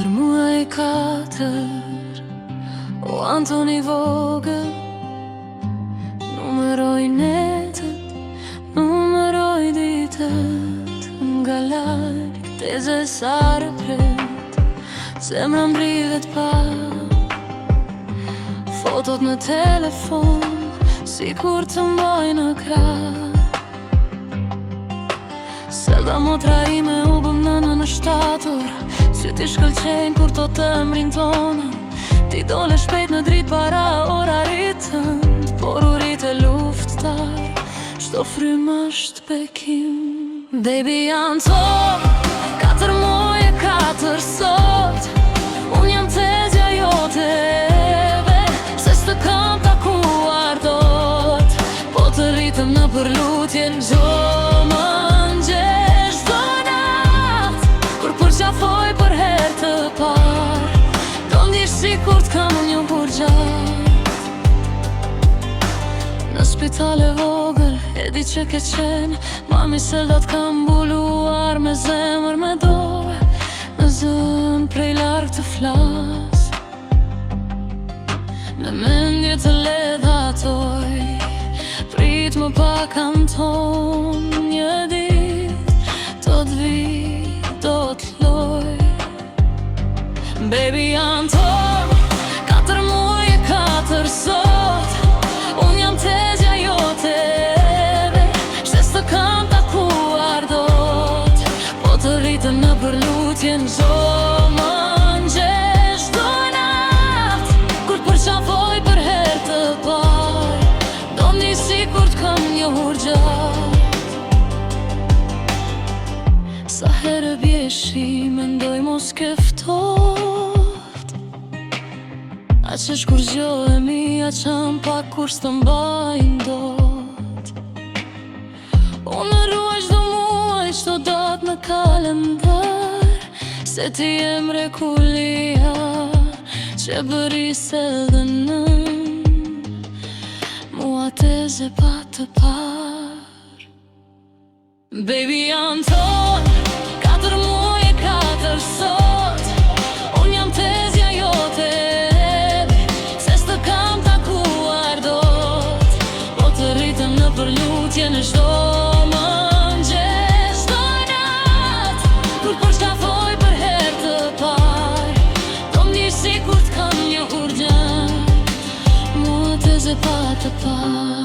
Katër muaj 4 O Antoni vogël, numëroj netët, numëroj ditët. Nga larg teze sa repret, zemra mbrivet pa. Fotot në telefon, sikur të mboj në krah. Selda motra ime u bëm nëna në shtator, sy ti shkëlqejnë kur to të mrin tona. Ti dole shpejt në dritë para oraritën, por u rritë lufttar, shto frymë është bekim. Baby janë to, 4 muaj 4 sot, unë jam tezja jote eve, se s'të kam takuar dot. Po të rritëm në përlutje çdo mëngjes, çdo nat, kur përqafoj për herë të parë, do ndish sikur t'kam një burgjat. Në spital e vogël, e di që ke qenë, mami Selda t'kam mbuluar me zemër me dorë, në zën prej larg të flas. Në mendje të ledhatoj, prit më pak anton. Një dit, do t'vi, do t'loj. Baby janë torë, 4 muaj 4 sot, unë jam tezja jote eve, shtes të kam takuar dot. Po të rritëm në përlutje çdo mëngjes, çdo nat, kur përqafoj për herë të parë, do ndi sikur t'kam një hurgjat. Sa herë bjeshi, mendoj mos ke ftoft, a që shkur gjohemi, a qam pak kur s'të mbajnë dot. Unë ruaj çdo muaj, çdo datë në kalendar, se ti je mrekullia që bëri Seldën mua teze pa të par. Baby janë tonë, 4 muaj 4 sot, unë jam tezja jote eve, se s'të kam takuar dot. Po të rritëm në përlutje në çdo mëngjes, çdo nat, kur përqafoj për herë të parë, do m'ndish sikur t'kam një hurgjat, mua teze pa të par.